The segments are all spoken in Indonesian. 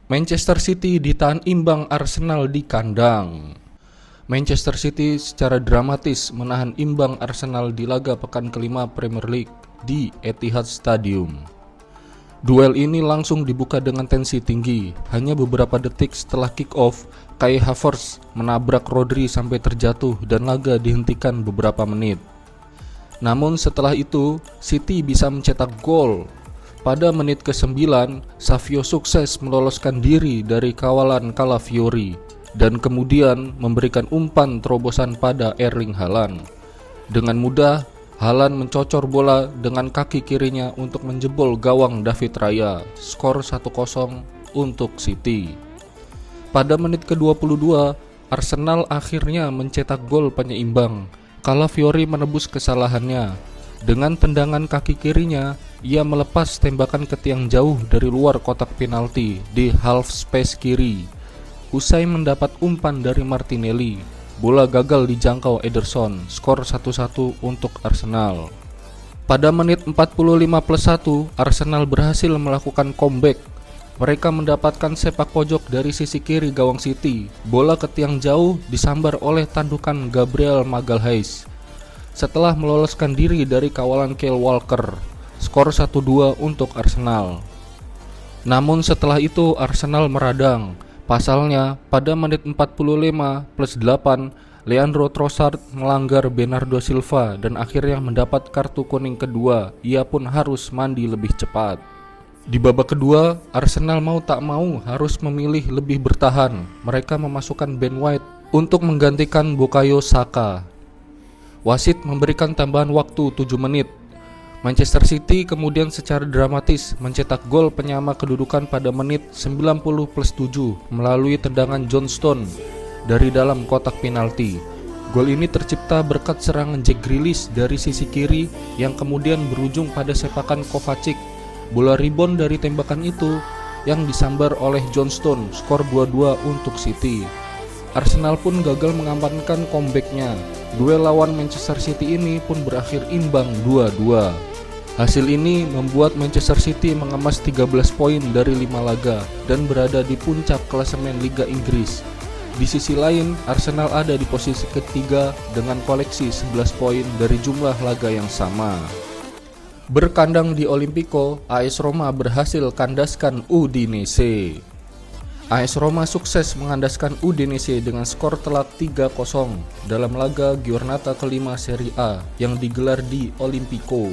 Manchester City ditahan imbang Arsenal di kandang. Manchester City secara dramatis menahan imbang Arsenal di laga pekan kelima Premier League di Etihad Stadium. Duel ini langsung dibuka dengan tensi tinggi. Hanya beberapa detik setelah kick-off, Kai Havertz menabrak Rodri sampai terjatuh dan laga dihentikan beberapa menit. Namun setelah itu, City bisa mencetak gol. Pada menit ke-9, Savio sukses meloloskan diri dari kawalan Calafiori dan kemudian memberikan umpan terobosan pada Erling Haaland. Dengan mudah, Haaland mencocor bola dengan kaki kirinya untuk menjebol gawang David Raya. Skor 1-0 untuk City. Pada menit ke-22, Arsenal akhirnya mencetak gol penyeimbang. Calafiori menebus kesalahannya. Dengan tendangan kaki kirinya, ia melepas tembakan ke tiang jauh dari luar kotak penalti di half space kiri. Usai mendapat umpan dari Martinelli, bola gagal dijangkau Ederson. Skor 1-1 untuk Arsenal. Pada menit 45+1, Arsenal berhasil melakukan comeback. Mereka mendapatkan sepak pojok dari sisi kiri gawang City. Bola ke tiang jauh disambar oleh tandukan Gabriel Magalhaes setelah meloloskan diri dari kawalan Kyle Walker. Skor 1-2 untuk Arsenal. Namun setelah itu Arsenal meradang. Pasalnya pada menit 45+8, Leandro Trossard melanggar Bernardo Silva dan akhirnya mendapat kartu kuning kedua. Ia pun harus mandi lebih cepat. Di babak kedua, Arsenal mau tak mau harus memilih lebih bertahan. Mereka memasukkan Ben White untuk menggantikan Bukayo Saka. Wasit memberikan tambahan waktu 7 menit. Manchester City kemudian secara dramatis mencetak gol penyama kedudukan pada menit 90+7 melalui tendangan John Stone dari dalam kotak penalti. Gol ini tercipta berkat serangan Jack Grealish dari sisi kiri yang kemudian berujung pada sepakan Kovacic. Bola rebound dari tembakan itu yang disambar oleh John Stone. Skor 2-2 untuk City. Arsenal pun gagal mengamankan comebacknya. Duel lawan Manchester City ini pun berakhir imbang 2-2. Hasil ini membuat Manchester City mengemas 13 poin dari 5 laga dan berada di puncak klasemen Liga Inggris. Di sisi lain, Arsenal ada di posisi ketiga dengan koleksi 11 poin dari jumlah laga yang sama. Berkandang di Olimpico, AS Roma berhasil kandaskan Udinese. AS Roma sukses mengandaskan Udinese dengan skor telak 3-0 dalam laga Giornata kelima Serie A yang digelar di Olimpico.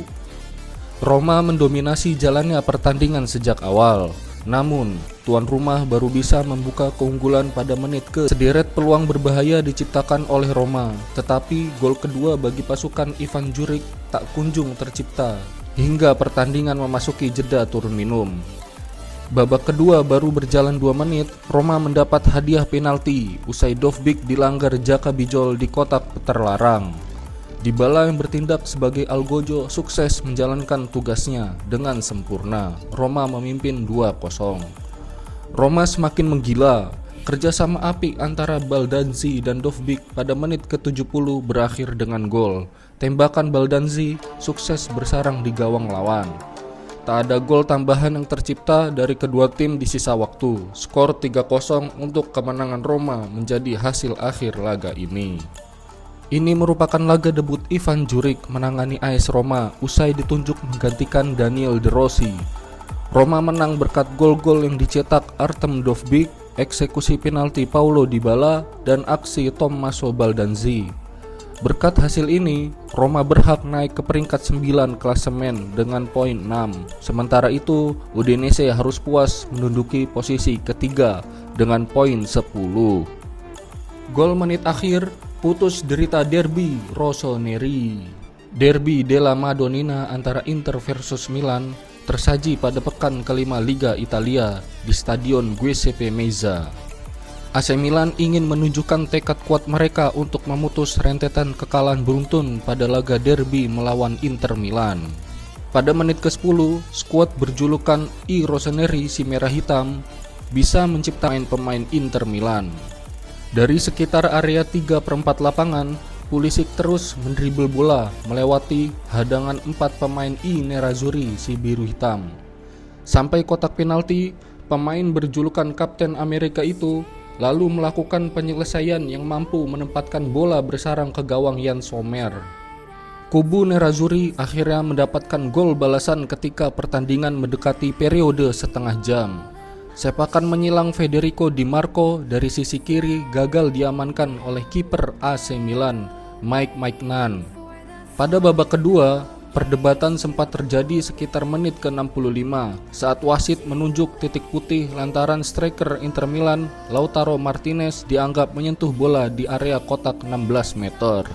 Roma mendominasi jalannya pertandingan sejak awal. Namun, tuan rumah baru bisa membuka keunggulan pada menit ke. Sederet peluang berbahaya diciptakan oleh Roma, tetapi gol kedua bagi pasukan Ivan Juric tak kunjung tercipta hingga pertandingan memasuki jeda turun minum. Babak kedua baru berjalan 2 menit, Roma mendapat hadiah penalti usai Dovbyk dilanggar Jaka Bijol di kotak terlarang. Dybala yang bertindak sebagai algojo sukses menjalankan tugasnya dengan sempurna. Roma memimpin 2-0. Roma semakin menggila. Kerjasama apik antara Baldanzi dan Dovbyk pada menit ke-70 berakhir dengan gol. Tembakan Baldanzi sukses bersarang di gawang lawan. Tak ada gol tambahan yang tercipta dari kedua tim di sisa waktu. Skor 3-0 untuk kemenangan Roma menjadi hasil akhir laga ini. Ini merupakan laga debut Ivan Juric menangani AS Roma usai ditunjuk menggantikan Daniel De Rossi. Roma menang berkat gol-gol yang dicetak Artem Dovbyk, eksekusi penalti Paulo Dybala, dan aksi Tommaso Baldanzi. Berkat hasil ini, Roma berhak naik ke peringkat 9 klasemen dengan poin 6. Sementara itu, Udinese harus puas menduduki posisi ketiga dengan poin 10. Gol menit akhir putus derita derby Rossoneri. Derby della Madonnina antara Inter versus Milan tersaji pada pekan kelima Liga Italia di Stadion Giuseppe Meazza. AC Milan ingin menunjukkan tekad kuat mereka untuk memutus rentetan kekalahan beruntun pada laga derby melawan Inter Milan. Pada menit ke-10, skuad berjulukan I Rossoneri si merah hitam bisa menciptakan pemain Inter Milan. Dari sekitar area 3/4 lapangan, Pulisic terus mendribel bola melewati hadangan 4 pemain I Nerazzurri si biru hitam. Sampai kotak penalti, pemain berjulukan Kapten Amerika itu lalu melakukan penyelesaian yang mampu menempatkan bola bersarang ke gawang Yann Sommer. Kubu Nerazzurri akhirnya mendapatkan gol balasan ketika pertandingan mendekati periode setengah jam. Sepakan menyilang Federico Di Marco dari sisi kiri gagal diamankan oleh kiper AC Milan, Mike Maignan. Pada babak kedua, perdebatan sempat terjadi sekitar menit ke-65 saat wasit menunjuk titik putih lantaran striker Inter Milan, Lautaro Martinez, dianggap menyentuh bola di area kotak 16 meter.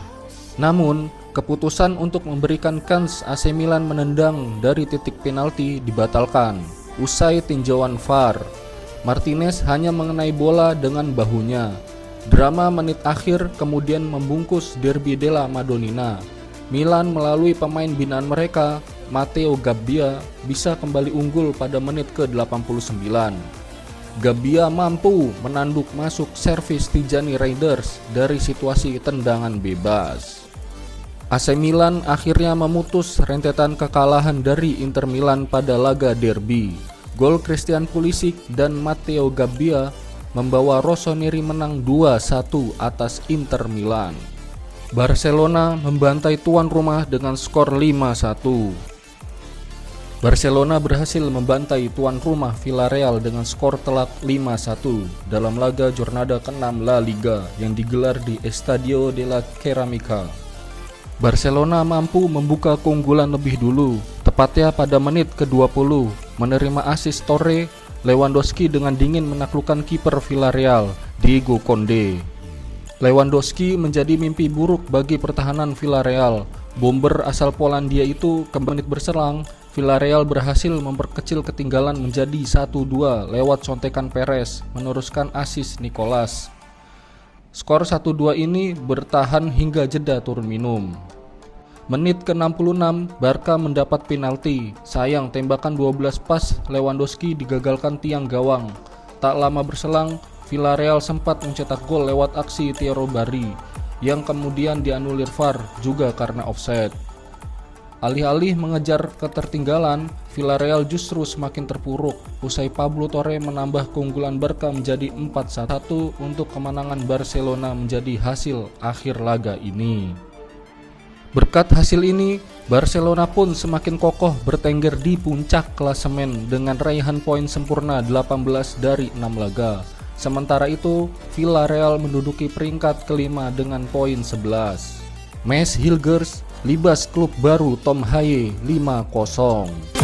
Namun, keputusan untuk memberikan kans AC Milan menendang dari titik penalti dibatalkan. Usai tinjauan VAR, Martinez hanya mengenai bola dengan bahunya. Drama menit akhir kemudian membungkus Derby della Madonnina. Milan melalui pemain binaan mereka, Matteo Gabbia, bisa kembali unggul pada menit ke-89. Gabbia mampu menanduk masuk servis Tijani Reinders dari situasi tendangan bebas. AC Milan akhirnya memutus rentetan kekalahan dari Inter Milan pada laga derby. Gol Christian Pulisic dan Matteo Gabbia membawa Rossoneri menang 2-1 atas Inter Milan. Barcelona membantai tuan rumah dengan skor 5-1. Barcelona berhasil membantai tuan rumah Villarreal dengan skor telak 5-1 dalam laga Jornada ke-6 La Liga yang digelar di Estadio de la Cerámica. Barcelona mampu membuka keunggulan lebih dulu, tepatnya pada menit ke-20, menerima asis Torre. Lewandowski dengan dingin menaklukkan kiper Villarreal, Diego Conde. Lewandowski menjadi mimpi buruk bagi pertahanan Villarreal. Bomber asal Polandia itu ke menit berselang, Villarreal berhasil memperkecil ketinggalan menjadi 1-2 lewat contekan Perez, meneruskan asis Nicolas. Skor 1-2 ini bertahan hingga jeda turun minum. Menit ke-66, Barca mendapat penalti. Sayang tembakan 12 pas Lewandowski digagalkan tiang gawang. Tak lama berselang, Villarreal sempat mencetak gol lewat aksi Thiero Barry yang kemudian dianulir VAR juga karena offside. Alih-alih mengejar ketertinggalan, Villarreal justru semakin terpuruk usai Pablo Torre menambah keunggulan Barca menjadi 4-1 untuk kemenangan Barcelona menjadi hasil akhir laga ini. Berkat hasil ini, Barcelona pun semakin kokoh bertengger di puncak klasemen dengan raihan poin sempurna 18 dari 6 laga. Sementara itu, Villarreal menduduki peringkat kelima dengan poin 11. Mes Hilgers libas klub baru Tom Haye 5-0.